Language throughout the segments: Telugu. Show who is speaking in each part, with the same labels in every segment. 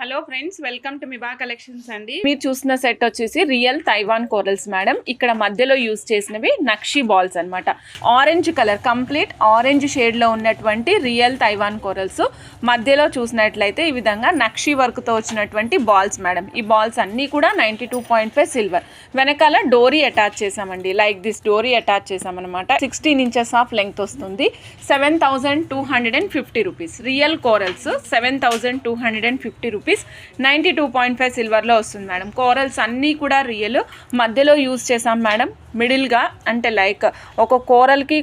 Speaker 1: Hello friends, welcome to Miba collections అండి. మీరు చూసిన సెట్ వచ్చేసి రియల్ తైవాన్ కోరల్స్ మేడం. ఇక్కడ మధ్యలో యూజ్ చేసినవి నక్షి బాల్స్ అన్నమాట. Orange colour, complete orange shade లో ఉన్నటువంటి రియల్ తైవాన్ కోరల్స్. మధ్యలో చూసినట్లయితే ఈ విధంగా నక్షి వర్క్ తో వచ్చినటువంటి బాల్స్ మేడం. ఈ బాల్స్ అన్ని కూడా 92.5 సిల్వర్. వెనకాల డోరీ అటాచ్ చేసామండి. లైక్ దిస్ డోరీ అటాచ్ చేసామన్నమాట. 16 ఇంచెస్ ఆఫ్ లెంగ్త్ వస్తుంది. 7,250 రూపీస్. Real corals 7,250 rupees. 92.5 సిల్వర్లో వస్తుంది మేడం. కోరల్స్ అన్నీ కూడా రియల్. మధ్యలో యూజ్ చేసాం మేడం. మిడిల్గా అంటే లైక్ ఒక కోరల్కి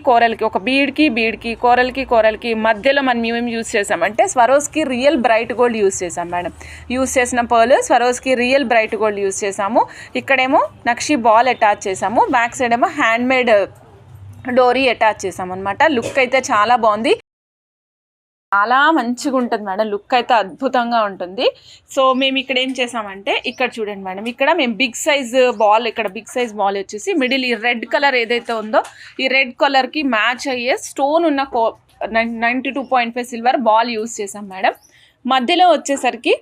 Speaker 1: ఒక బీడ్కి కోరల్కి మధ్యలో మనం ఏమేమి యూజ్ చేసామంటే Swarovski real bright gold use చేసాం మేడం. యూజ్ చేసిన pearl Swarovski real bright gold use చేసాము. ఇక్కడేమో నక్షి బాల్ అటాచ్ చేసాము. బ్యాక్ సైడ్ ఏమో హ్యాండ్ మేడ్ డోరీ అటాచ్ చేసాము అనమాట. లుక్ అయితే చాలా బాగుంది, చాలా మంచిగా ఉంటుంది మేడం. లుక్ అయితే అద్భుతంగా ఉంటుంది. సో మేము ఇక్కడ ఏం చేసామంటే, ఇక్కడ చూడండి మేడం, ఇక్కడ మేము బిగ్ సైజ్ బాల్ వచ్చేసి మిడిల్ ఈ రెడ్ కలర్ ఏదైతే ఉందో ఈ రెడ్ కలర్కి మ్యాచ్ అయ్యే స్టోన్ ఉన్న 92.5 సిల్వర్ బాల్ యూజ్ చేసాం మేడం. మధ్యలో వచ్చేసరికి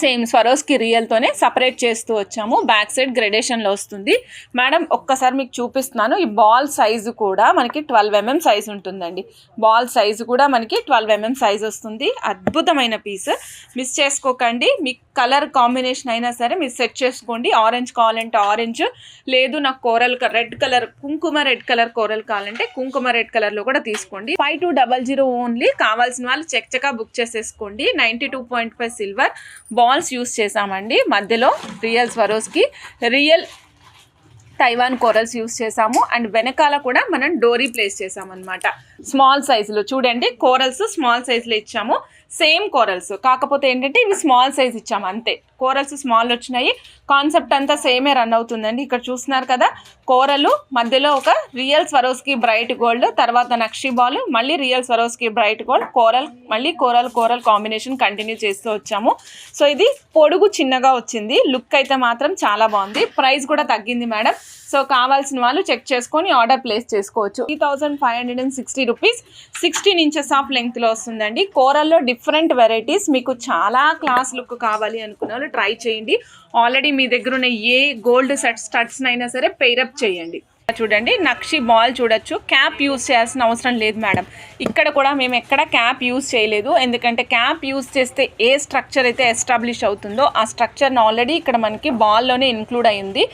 Speaker 1: సేమ్ స్వరోస్కి రియల్తోనే సపరేట్ చేస్తూ వచ్చాము. బ్యాక్ సైడ్ గ్రెడేషన్లో వస్తుంది మేడం. ఒక్కసారి మీకు చూపిస్తున్నాను. ఈ బాల్ సైజు కూడా మనకి 12 mm సైజు ఉంటుందండి. బాల్ సైజు కూడా మనకి 12 mm సైజు వస్తుంది. అద్భుతమైన పీస్, మిస్ చేసుకోకండి. మీకు కలర్ కాంబినేషన్ అయినా సరే మీరు సెట్ చేసుకోండి. ఆరెంజ్ కావాలంటే ఆరెంజ్, లేదు నాకు రెడ్ కలర్ కుంకుమ రెడ్ కలర్ కోరల్ కావాలంటే కుంకుమ రెడ్ కలర్లో కూడా తీసుకోండి. 5200 ఓన్లీ. కావాల్సిన వాళ్ళు చక్కగా బుక్ చేసేసుకోండి. 92.5 సిల్వర్ బాల్స్ యూస్ చేసామండి. మధ్యలో real Swarovski real Taiwan corals use చేసాము. అండ్ వెనకాల కూడా మనం డోరీ ప్లేస్ చేసామన్నమాట. స్మాల్ సైజులో చూడండి, కోరల్స్ స్మాల్ సైజులో ఇచ్చాము. సేమ్ కోరల్స్, కాకపోతే ఏంటంటే ఇవి స్మాల్ సైజ్ ఇచ్చాము అంతే. కోరల్స్ స్మాల్ వచ్చినాయి. కాన్సెప్ట్ అంతా సేమే రన్ అవుతుందండి. ఇక్కడ చూస్తున్నారు కదా, కోరలు మధ్యలో ఒక రియల్ స్వరోస్కి బ్రైట్ గోల్డ్, తర్వాత నక్షి బాల్, మళ్ళీ real Swarovski bright gold, coral, మళ్ళీ కోరల్ కాంబినేషన్ కంటిన్యూ చేస్తూ వచ్చాము. సో ఇది పొడుగు చిన్నగా వచ్చింది. లుక్ అయితే మాత్రం చాలా బాగుంది. ప్రైస్ కూడా తగ్గింది మేడం. సో కావాల్సిన వాళ్ళు చెక్ చేసుకొని ఆర్డర్ ప్లేస్ చేసుకోవచ్చు. 3,560 రూపీస్. 16 ఇంచెస్ ఆఫ్ లెంగ్త్లో వస్తుందండి. కోరల్లో డిఫరెంట్ వెరైటీస్. మీకు చాలా క్లాస్ లుక్ కావాలి అనుకున్న వాళ్ళు ట్రై చేయండి. ఆల్రెడీ మీ దగ్గర ఉన్న ఏ గోల్డ్ స్టడ్స్ అయినా సరే పెయిరప్ చేయండి. చూడండి, నక్షి బాల్ చూడొచ్చు. క్యాప్ యూజ్ చేయాల్సిన అవసరం లేదు మేడం. ఇక్కడ కూడా మేము ఎక్కడ క్యాప్ యూజ్ చేయలేదు. ఎందుకంటే క్యాప్ యూజ్ చేస్తే ఏ స్ట్రక్చర్ అయితే ఎస్టాబ్లిష్ అవుతుందో ఆ స్ట్రక్చర్ని ఆల్రెడీ ఇక్కడ మనకి బాల్లోనే ఇన్క్లూడ్ అయ్యింది.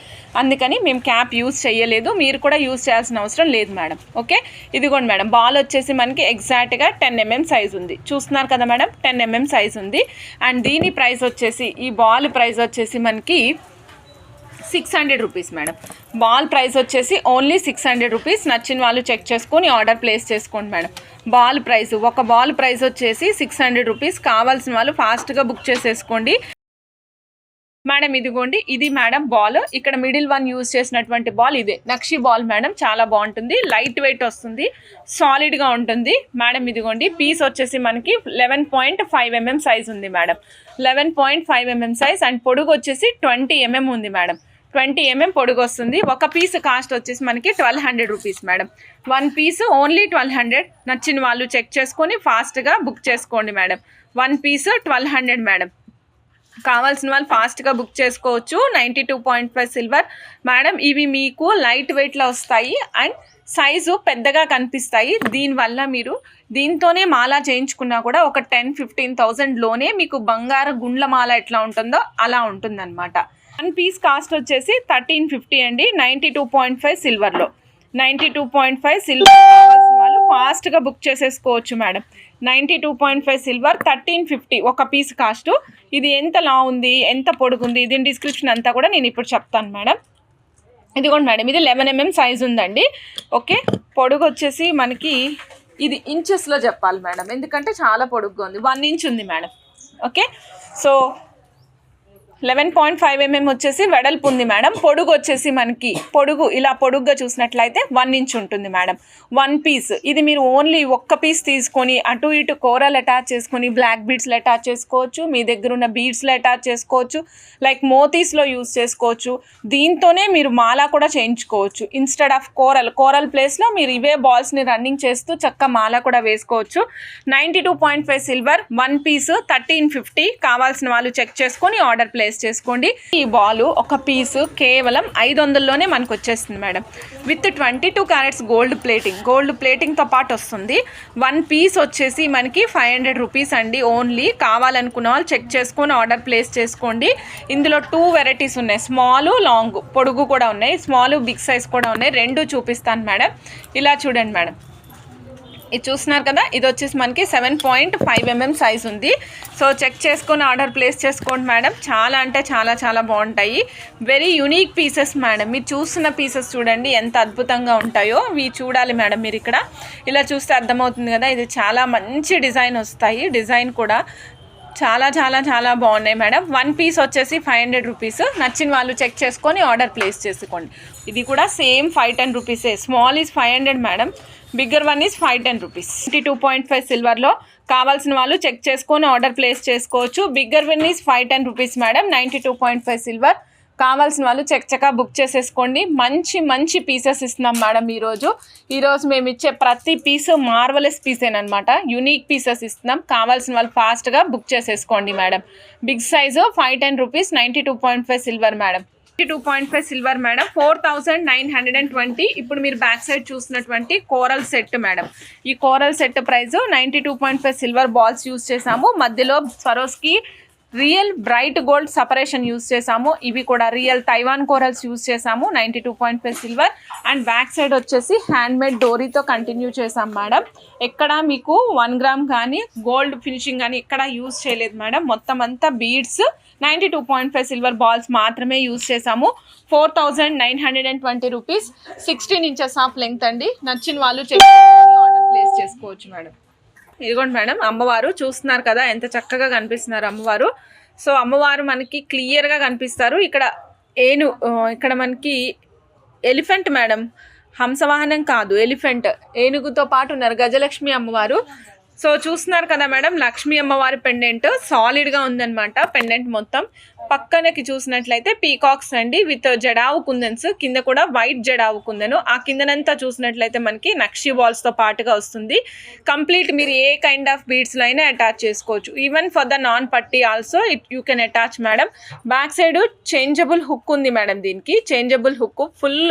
Speaker 1: అందుకని మేము క్యాప్ యూజ్ చేయలేదు. మీరు కూడా యూజ్ చేయాల్సిన అవసరం లేదు మేడం. ఓకే, ఇదిగోండి మేడం, బాల్ వచ్చేసి మనకి ఎగ్జాక్ట్గా 10 mm సైజ్ ఉంది. చూస్తున్నారు కదా మేడం, 10 mm సైజ్ ఉంది. అండ్ దీని ప్రైస్ వచ్చేసి, ఈ బాల్ ప్రైస్ వచ్చేసి మనకి 600 రూపీస్ మేడం. బాల్ ప్రైస్ వచ్చేసి ఓన్లీ 600 రూపీస్. నచ్చిన వాళ్ళు చెక్ చేసుకొని ఆర్డర్ ప్లేస్ చేసుకోండి మేడం. బాల్ ప్రైస్, ఒక బాల్ ప్రైస్ వచ్చేసి 600 రూపీస్. కావాల్సిన వాళ్ళు ఫాస్ట్గా బుక్ చేసేసుకోండి మేడం. ఇదిగోండి, ఇది మేడం బాల్. ఇక్కడ మిడిల్ వన్ యూజ్ చేసినటువంటి బాల్ ఇదే నక్షి బాల్ మేడం. చాలా బాగుంటుంది, లైట్ వెయిట్ వస్తుంది, సాలిడ్గా ఉంటుంది మేడం. ఇదిగోండి, పీస్ వచ్చేసి మనకి 11.5 mm సైజ్ ఉంది మేడం. 11.5 mm size. అండ్ పొడుగు వచ్చేసి 20 mm ఉంది మేడం. 20 mm పొడుగు వస్తుంది. ఒక పీస్ కాస్ట్ వచ్చేసి మనకి 1200 rupees madam. One piece only 1200. నచ్చిన వాళ్ళు చెక్ చేసుకొని ఫాస్ట్గా బుక్ చేసుకోండి మేడం. One piece 1200 madam. కావాల్సిన వాళ్ళు ఫాస్ట్గా బుక్ చేసుకోవచ్చు. 92.5 సిల్వర్ మేడం. ఇవి మీకు లైట్ వెయిట్లో వస్తాయి అండ్ సైజు పెద్దగా కనిపిస్తాయి. దీనివల్ల మీరు దీంతోనే మాల చేయించుకున్నా కూడా ఒక 10-15,000లోనే మీకు బంగారు గుండ్ల మాల ఎట్లా ఉంటుందో అలా ఉంటుందన్నమాట. వన్ పీస్ కాస్ట్ వచ్చేసి 1350 అండి. 92.5 సిల్వర్లో. 92.5 సిల్వర్. కావాల్సిన వాళ్ళు ఫాస్ట్గా బుక్ చేసేసుకోవచ్చు మేడం. 92.5 సిల్వర్, 1350 ఒక పీస్ కాస్ట్. ఇది ఎంత లా ఉంది, ఎంత పొడుగుంది, దీని డిస్క్రిప్షన్ అంతా కూడా నేను ఇప్పుడు చెప్తాను మేడం. ఇదిగోండి మేడం, ఇది 11 mm సైజ్ ఉందండి. ఓకే, పొడుగు వచ్చేసి మనకి ఇది ఇంచెస్లో చెప్పాలి మేడం, ఎందుకంటే చాలా పొడుగ్గా ఉంది. 1 ఇంచ్ ఉంది మేడం. ఓకే, సో 11.5 mm వచ్చేసి వెడల్పు ఉంది మేడం. పొడుగు వచ్చేసి మనకి ఇలా పొడుగ్గా చూసినట్లయితే 1 ఇంచ్ ఉంటుంది మేడం. 1 పీస్. ఇది మీరు ఓన్లీ ఒక్క పీస్ తీసుకొని అటు ఇటు కోరల్ అటాచ్ చేసుకొని బ్లాక్ బీడ్స్లో అటాచ్ చేసుకోవచ్చు, మీ దగ్గర ఉన్న బీడ్స్లో అటాచ్ చేసుకోవచ్చు, లైక్ మోతీస్లో యూస్ చేసుకోవచ్చు. దీంతోనే మీరు మాలా కూడా చేయించుకోవచ్చు. ఇన్స్టెడ్ ఆఫ్ కోరల్ ప్లేస్లో మీరు ఇవే బాల్స్ని రన్నింగ్ చేస్తూ చక్క మాలా కూడా వేసుకోవచ్చు. 92.5 సిల్వర్ 1 పీస్ 1350. కావాల్సిన వాళ్ళు చెక్ చేసుకొని ఆర్డర్ ప్లేస్ చేసుకోండి. ఈ బాల్ ఒక పీసు కేవలం 500లోనే మనకు వచ్చేస్తుంది మేడం. విత్ 22 క్యారెట్స్ గోల్డ్ ప్లేటింగ్తో పాటు వస్తుంది. 1 పీస్ వచ్చేసి మనకి 500 రూపీస్ అండి. ఓన్లీ కావాలనుకున్న వాళ్ళు చెక్ చేసుకొని ఆర్డర్ ప్లేస్ చేసుకోండి. ఇందులో 2 వెరైటీస్ ఉన్నాయి, స్మాల్ లాంగ్, పొడుగు కూడా ఉన్నాయి, స్మాల్ బిగ్ సైజ్ కూడా ఉన్నాయి. 2 చూపిస్తాను మేడం. ఇలా చూడండి మేడం, ఇది చూస్తున్నారు కదా, ఇది వచ్చేసి మనకి 7.5 mm సైజ్ ఉంది. సో చెక్ చేసుకొని ఆర్డర్ ప్లేస్ చేసుకోండి మేడం. చాలా అంటే చాలా బాగుంటాయి. Very unique pieces madam. మీరు చూస్తున్న పీసెస్ చూడండి ఎంత అద్భుతంగా ఉంటాయో. ఇవి చూడాలి మేడం మీరు ఇక్కడ. ఇలా చూస్తే అర్థమవుతుంది కదా, ఇది చాలా మంచి డిజైన్ వస్తాయి. డిజైన్ కూడా చాలా బాగున్నాయి మేడం. 1 పీస్ వచ్చేసి 500 రూపీస్. నచ్చిన వాళ్ళు చెక్ చేసుకొని ఆర్డర్ ప్లేస్ చేసుకోండి. ఇది కూడా సేమ్ 510 రూపీసే. Small is 500 madam, bigger one is 510 rupees. 22.5 సిల్వర్లో కావాల్సిన వాళ్ళు చెక్ చేసుకొని ఆర్డర్ ప్లేస్ చేసుకోవచ్చు. Bigger one is 510 rupees madam. 92.5 silver. కావాల్సిన వాళ్ళు చక్కగా బుక్ చేసేసుకోండి. మంచి పీసెస్ ఇస్తున్నాం మేడం. ఈరోజు మేము ఇచ్చే ప్రతి పీసు మార్వలెస్ పీసేనమాట. యూనిక్ పీసెస్ ఇస్తున్నాం. కావాల్సిన వాళ్ళు ఫాస్ట్గా బుక్ చేసేసుకోండి madam. Big size 510 rupees. 92.5 silver madam. 92.5 silver madam. 4920. ఇప్పుడు మీరు బ్యాక్ సైడ్ చూసినటువంటి కోరల్ సెట్ మేడం. ఈ coral set price 92.5 silver balls use చేసాము. మధ్యలో Swarovski real bright gold separation use చేసాము. ఇవి కూడా రియల్ తైవాన్ కోరల్స్ యూజ్ చేసాము. 92.5 సిల్వర్. అండ్ బ్యాక్ సైడ్ వచ్చేసి హ్యాండ్మేడ్ డోరీతో కంటిన్యూ చేసాం మేడం. ఎక్కడ మీకు 1 గ్రామ్ కానీ గోల్డ్ ఫినిషింగ్ కానీ ఎక్కడ యూజ్ చేయలేదు మేడం. మొత్తం అంతా బీడ్స్ 92.5 సిల్వర్ బాల్స్ మాత్రమే యూజ్ చేసాము. 4920 రూపీస్. 16 ఇంచెస్ ఆఫ్ లెంగ్త్ అండి. నచ్చిన వాళ్ళు ఆర్డర్ ప్లేస్ చేసుకోవచ్చు మేడం. ఇదిగోండి మేడం, అమ్మవారు చూస్తున్నారు కదా ఎంత చక్కగా కనిపిస్తున్నారు అమ్మవారు. సో అమ్మవారు మనకి క్లియర్గా కనిపిస్తారు. ఇక్కడ మనకి ఎలిఫెంట్ మేడం, హంసవాహనం కాదు, ఎలిఫెంట్, ఏనుగుతో పాటు ఉన్నారు గజలక్ష్మి అమ్మవారు. సో చూస్తున్నారు కదా మేడం, లక్ష్మీ అమ్మవారి పెండెంట్ సాలిడ్గా ఉందన్నమాట. పెండెంట్ మొత్తం పక్కనకి చూసినట్లయితే పీకాక్స్ అండి విత్ జడావు కుందన్స్. కింద కూడా వైట్ జడావు కుందను. ఆ కిందనంతా చూసినట్లయితే మనకి నక్షి బాల్స్తో పాటుగా వస్తుంది. కంప్లీట్ మీరు ఏ కైండ్ ఆఫ్ బీడ్స్లో అయినా అటాచ్ చేసుకోవచ్చు. ఈవెన్ ఫర్ ద నాన్ పట్టీ also you can attach madam. Back side changeable hook ఉంది మేడం. దీనికి changeable hook full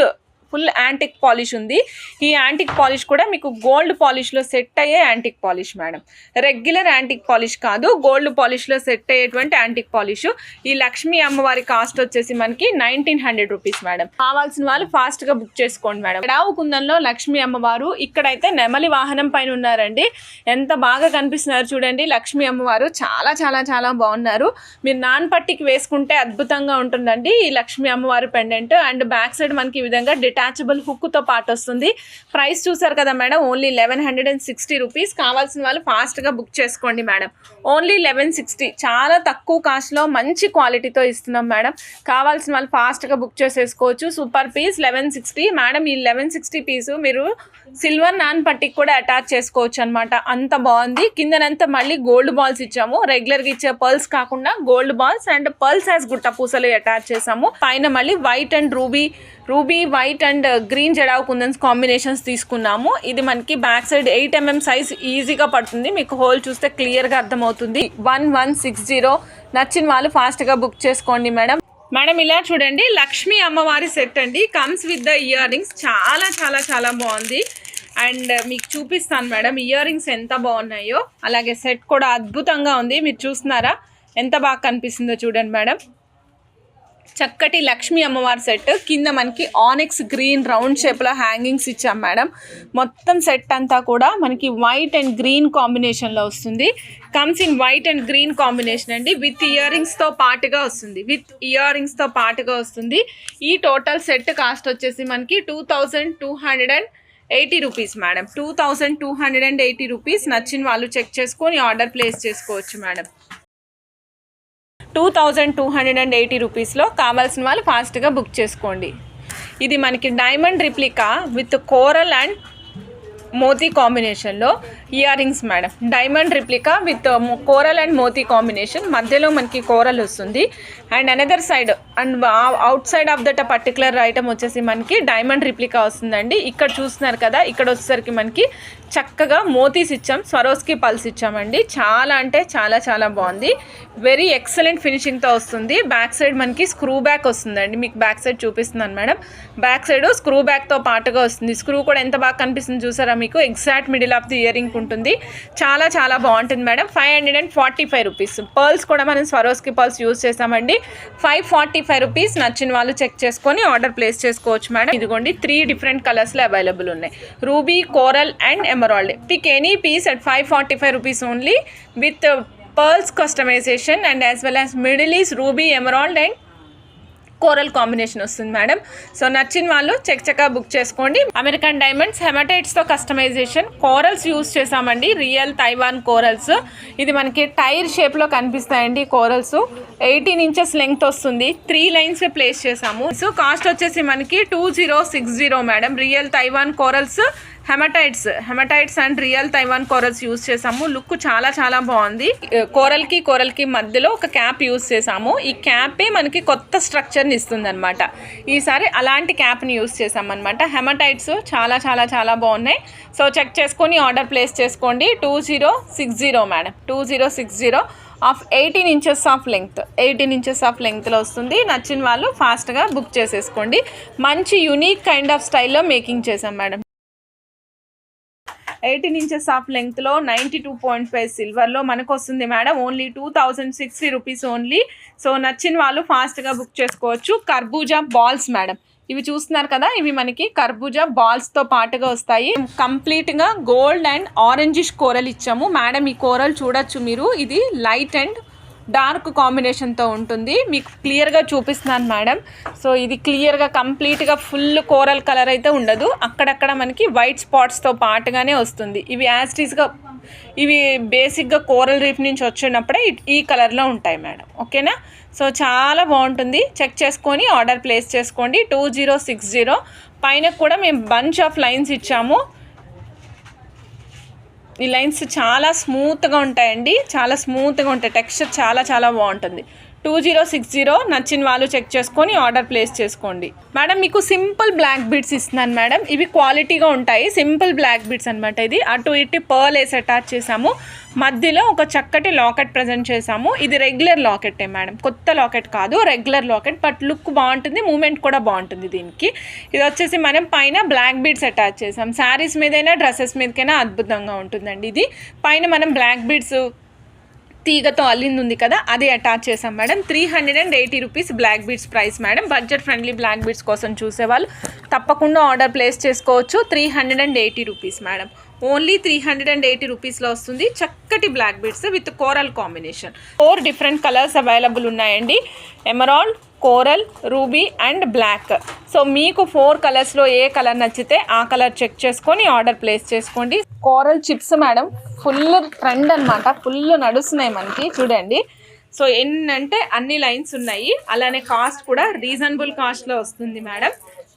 Speaker 1: antique polish ఉంది. ఈ యాంటిక్ పాలిష్ కూడా మీకు గోల్డ్ పాలిష్లో సెట్ అయ్యే antique polish madam. Regular antique polish కాదు, గోల్డ్ పాలిష్లో సెట్ అయ్యేటువంటి యాంటిక్ పాలిష్. ఈ లక్ష్మీ అమ్మవారి కాస్ట్ వచ్చేసి మనకి 1900 రూపీస్ మేడం. కావాల్సిన వాళ్ళు ఫాస్ట్గా బుక్ చేసుకోండి మేడం. ఎడావు కుందంలో లక్ష్మీ అమ్మవారు. ఇక్కడైతే నెమలి వాహనం పైన ఉన్నారండి. ఎంత బాగా కనిపిస్తున్నారు చూడండి. లక్ష్మీ అమ్మవారు చాలా బాగున్నారు. మీరు నాన్ పట్టికి వేసుకుంటే అద్భుతంగా ఉంటుందండి ఈ లక్ష్మీ అమ్మవారి పెండెంట్. అండ్ బ్యాక్ సైడ్ మనకి ఈ విధంగా అటాచబుల్ హుక్తో పాటు వస్తుంది. ప్రైస్ చూసారు కదా మేడం, ఓన్లీ 1160 రూపీస్. కావాల్సిన వాళ్ళు ఫాస్ట్గా బుక్ చేసుకోండి మేడం. ఓన్లీ 1160. చాలా తక్కువ కాస్ట్లో మంచి క్వాలిటీతో ఇస్తున్నాం మేడం. కావాల్సిన వాళ్ళు ఫాస్ట్గా బుక్ చేసేసుకోవచ్చు. Super piece 1160 madam. ఈ 1160 పీసు మీరు సిల్వర్ నాన్ పట్టికి కూడా అటాచ్ చేసుకోవచ్చు అనమాట. అంత బాగుంది. కిందనంతా మళ్ళీ గోల్డ్ బాల్స్ ఇచ్చాము. రెగ్యులర్గా ఇచ్చే పర్ల్స్ కాకుండా gold balls and pearls as గుట్ట పూసలు అటాచ్ చేసాము. పైన మళ్ళీ white and ruby white and green jadau kundans combinations తీసుకున్నాము. ఇది మనకి బ్యాక్ సైడ్ 8 mm సైజ్ ఈజీగా పడుతుంది. మీకు హోల్ చూస్తే క్లియర్గా అర్థమవుతుంది. 1160. నచ్చిన వాళ్ళు ఫాస్ట్గా బుక్ చేసుకోండి మేడం. ఇలా చూడండి, లక్ష్మీ అమ్మవారి సెట్ అండి. Comes with the ear rings. చాలా బాగుంది. అండ్ మీకు చూపిస్తాను మేడం ఇయర్ రింగ్స్ ఎంత బాగున్నాయో. అలాగే సెట్ కూడా అద్భుతంగా ఉంది. మీరు చూస్తున్నారా ఎంత బాగా కనిపిస్తుందో చూడండి మేడం. చక్కటి లక్ష్మీ అమ్మవారి సెట్. కింద మనకి ఆనెక్స్ గ్రీన్ రౌండ్ షేప్లో హ్యాంగింగ్స్ ఇచ్చాం మేడం. మొత్తం సెట్ అంతా కూడా మనకి వైట్ అండ్ గ్రీన్ కాంబినేషన్లో వస్తుంది. Comes in white and green combination అండి. విత్ ఇయర్ రింగ్స్తో పాటుగా వస్తుంది. ఈ టోటల్ సెట్ కాస్ట్ వచ్చేసి మనకి 2280 రూపీస్ మేడం. 2280 రూపీస్. నచ్చిన వాళ్ళు చెక్ చేసుకొని ఆర్డర్ ప్లేస్ చేసుకోవచ్చు మేడం. 2280 రూపీస్లో. కావాల్సిన వాళ్ళు ఫాస్ట్గా బుక్ చేసుకోండి. ఇది మనకి diamond replica with coral and moti కాంబినేషన్లో ear rings madam. Diamond replica with coral and moti combination, మధ్యలో మనకి కోరల్ వస్తుంది. And another side and outside of that particular item వచ్చేసి మనకి డైమండ్ రిప్లికా వస్తుందండి. ఇక్కడ చూస్తున్నారు కదా, ఇక్కడ వచ్చేసరికి మనకి చక్కగా మోతీస్ ఇచ్చాం, స్వరోస్కి పల్స్ ఇచ్చామండి. చాలా అంటే చాలా చాలా బాగుంది. వెరీ ఎక్సలెంట్ ఫినిషింగ్తో వస్తుంది. బ్యాక్ సైడ్ మనకి స్క్రూ బ్యాక్ వస్తుందండి. మీకు బ్యాక్ సైడ్ చూపిస్తున్నాను మేడం. బ్యాక్ సైడ్ స్క్రూ బ్యాక్తో పాటుగా వస్తుంది. స్క్రూ కూడా ఎంత బాగా కనిపిస్తుంది చూసారా మీకు. Exact middle of the ear ring ఉంటుంది. చాలా చాలా బాగుంటుంది మేడం. 545 రూపీస్. పర్ల్స్ కూడా మనం స్వరోస్కి పర్ల్స్ యూజ్ చేసామండి. 545 రూపీస్. నచ్చిన వాళ్ళు చెక్ చేసుకొని ఆర్డర్ ప్లేస్ చేసుకోవచ్చు మేడం. ఇదిగోండి 3 డిఫరెంట్ కలర్స్లో అవైలబుల్ ఉన్నాయి. Ruby, coral and emerald. Pick any piece at 545 rupees only with pearls customization and as well as middle is ruby, emerald and coral combination వస్తుంది మేడం. సో నచ్చిన వాళ్ళు చక్కగా బుక్ చేసుకోండి. అమెరికన్ డైమండ్స్ హెమటైట్స్తో కస్టమైజేషన్ కోరల్స్ యూజ్ చేసామండి. Real Taiwan corals. ఇది మనకి టైర్ షేప్లో కనిపిస్తాయండి కోరల్స్. 18 inches లెంగ్త్ వస్తుంది. 3 లైన్స్ ప్లేస్ చేసాము. సో కాస్ట్ వచ్చేసి మనకి 2060 madam. Real Taiwan corals హెమటైట్స్ and real Taiwan corals use చేసాము. లుక్ చాలా చాలా బాగుంది. కోరల్కి మధ్యలో ఒక క్యాప్ యూజ్ చేసాము. ఈ క్యాపే మనకి కొత్త స్ట్రక్చర్ని ఇస్తుంది అనమాట. ఈసారి అలాంటి క్యాప్ని యూజ్ చేసామన్నమాట. హెమటైట్స్ చాలా చాలా చాలా బాగున్నాయి. సో చెక్ చేసుకొని ఆర్డర్ ప్లేస్ చేసుకోండి. 2060 madam. 2060 of 18 inches of length. 18 inches ఆఫ్ లెంగ్త్లో వస్తుంది. నచ్చిన వాళ్ళు ఫాస్ట్గా బుక్ చేసేసుకోండి. మంచి యూనిక్ కైండ్ ఆఫ్ స్టైల్లో మేకింగ్ చేసాం మేడం. 18 inches ఆఫ్ లెంగ్త్లో 92.5 సిల్వర్లో మనకు వస్తుంది madam. Only 2060 rupees only. So నచ్చిన వాళ్ళు ఫాస్ట్గా బుక్ చేసుకోవచ్చు. కర్బూజా బాల్స్ మేడం. ఇవి చూస్తున్నారు కదా, ఇవి మనకి కర్బూజా బాల్స్తో పాటుగా వస్తాయి. కంప్లీట్గా గోల్డ్ అండ్ ఆరెంజిష్ కోరల్ ఇచ్చాము మేడం. ఈ కోరల్ చూడొచ్చు మీరు. ఇది లైట్ అండ్ డార్క్ కాంబినేషన్తో ఉంటుంది. మీకు క్లియర్గా చూపిస్తున్నాను మేడం. సో ఇది క్లియర్గా కంప్లీట్గా ఫుల్ కోరల్ కలర్ అయితే ఉండదు. అక్కడక్కడ మనకి వైట్ స్పాట్స్తో పాటుగానే వస్తుంది. ఇవి యాస్టీస్గా ఇవి బేసిక్గా కోరల్ రీఫ్ నుంచి వచ్చినప్పుడే ఈ కలర్లో ఉంటాయి మేడం. ఓకేనా. సో చాలా బాగుంటుంది. చెక్ చేసుకొని ఆర్డర్ ప్లేస్ చేసుకోండి. 2060. పైన కూడా మేము బంచ్ ఆఫ్ లైన్స్ ఇచ్చాము. ఈ లైన్స్ చాలా స్మూత్గా ఉంటాయండి. చాలా స్మూత్గా ఉంటాయి. టెక్స్చర్ చాలా చాలా బాగుంటుంది. 2060. నచ్చిన వాళ్ళు చెక్ చేసుకొని ఆర్డర్ ప్లేస్ చేసుకోండి మేడం. మీకు సింపుల్ బ్లాక్ బీడ్స్ ఇస్తున్నాను మేడం. ఇవి క్వాలిటీగా ఉంటాయి. సింపుల్ బ్లాక్ బీడ్స్ అనమాట. ఇది అటు ఇటు పర్ల్ వేసి అటాచ్ చేసాము. మధ్యలో ఒక చక్కటి లాకెట్ ప్రజెంట్ చేసాము. ఇది రెగ్యులర్ లాకెట్టే మేడం. కొత్త లాకెట్ కాదు, రెగ్యులర్ లాకెట్. బట్ లుక్ బాగుంటుంది, మూమెంట్ కూడా బాగుంటుంది దీనికి. ఇది వచ్చేసి మనం పైన బ్లాక్ బీడ్స్ అటాచ్ చేసాం. శారీస్ మీదైనా డ్రెస్సెస్ మీదకైనా అద్భుతంగా ఉంటుందండి. ఇది పైన మనం బ్లాక్ బీడ్స్ తీగతో అల్లింది ఉంది కదా, అది అటాచ్ చేసాం madam. 380 rupees black beads price madam. Budget friendly black beads కోసం చూసేవాళ్ళు తప్పకుండా ఆర్డర్ ప్లేస్ చేసుకోవచ్చు. 380 రూపీస్ మేడం. ఓన్లీ 380 రూపీస్లో వస్తుంది. చక్కటి black beads with coral combination. 4 different colours available ఉన్నాయండి. Emerald, coral, ruby and black. So మీకు 4 కలర్స్లో ఏ కలర్ నచ్చితే ఆ కలర్ చెక్ చేసుకొని ఆర్డర్ ప్లేస్ చేసుకోండి. Coral chips madam full trend అనమాట. ఫుల్ నడుస్తున్నాయి మనకి చూడండి. సో ఏంటంటే అన్ని లైన్స్ ఉన్నాయి. అలానే కాస్ట్ కూడా రీజనబుల్ కాస్ట్లో వస్తుంది మేడం.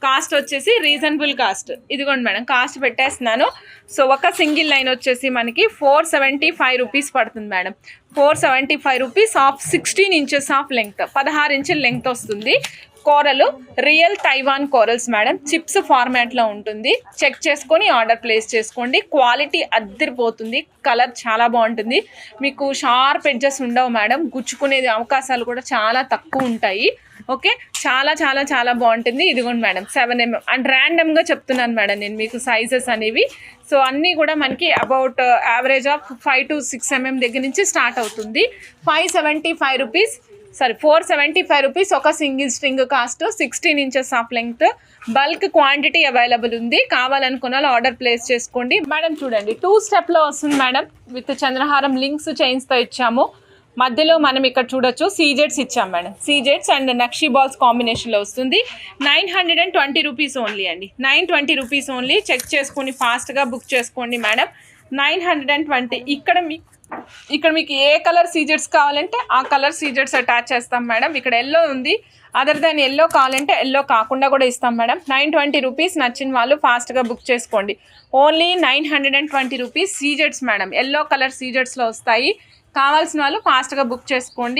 Speaker 1: కాస్ట్ వచ్చేసి రీజనబుల్ కాస్ట్. ఇదిగోండి మేడం, కాస్ట్ పెట్టేస్తున్నాను. సో ఒక సింగిల్ లైన్ వచ్చేసి మనకి 475 రూపీస్ పడుతుంది madam. 475 rupees of 16 inches of length. 16 inches length వస్తుంది. Coral real Taiwan corals madam. Chips ఫార్మాట్లో ఉంటుంది. చెక్ చేసుకొని ఆర్డర్ ప్లేస్ చేసుకోండి. క్వాలిటీ అద్దరిపోతుంది. కలర్ చాలా బాగుంటుంది. మీకు షార్ప్ ఎడ్జెస్ ఉండవు మేడం. గుచ్చుకునేది అవకాశాలు కూడా చాలా తక్కువ ఉంటాయి. ఓకే, చాలా చాలా చాలా బాగుంటుంది. ఇదిగోండి మేడం 7mm అండ్ ర్యాండమ్గా చెప్తున్నాను మేడం నేను మీకు సైజెస్ అనేవి. సో అన్నీ కూడా మనకి about average of 5 to 6 mm దగ్గర నుంచి స్టార్ట్ అవుతుంది. 575 రూపీస్ 475 రూపీస్ ఒక single string cost. 16 inches of length. Bulk quantity available ఉంది. కావాలనుకున్న ఆర్డర్ ప్లేస్ చేసుకోండి మేడం. చూడండి 2 స్టెప్లో వస్తుంది మేడం. విత్ చంద్రహారం లింక్స్ చైన్స్తో ఇచ్చాము. మధ్యలో మనం ఇక్కడ చూడొచ్చు సీజెట్స్ ఇచ్చాం మేడం. సీజెట్స్ అండ్ నక్షీ బాల్స్ కాంబినేషన్లో వస్తుంది. 920 రూపీస్ ఓన్లీ అండి. 920 రూపీస్ ఓన్లీ. చెక్ చేసుకొని ఫాస్ట్గా బుక్ చేసుకోండి మేడం. 920. ఇక్కడ ఇక్కడ మీకు ఏ కలర్ సీజెట్స్ కావాలంటే ఆ కలర్ సీజెట్స్ అటాచ్ చేస్తాం మేడం. ఇక్కడ ఎల్లో ఉంది, అదర్ దాన్ ఎల్లో కావాలంటే ఎల్లో కాకుండా కూడా ఇస్తాం మేడం. 920 రూపీస్. నచ్చిన వాళ్ళు ఫాస్ట్గా బుక్ చేసుకోండి. ఓన్లీ 920 రూపీస్ సీజెట్స్ మేడం. ఎల్లో కలర్ సీజెట్స్లో వస్తాయి. కావాల్సిన వాళ్ళు ఫాస్ట్గా బుక్ చేసుకోండి.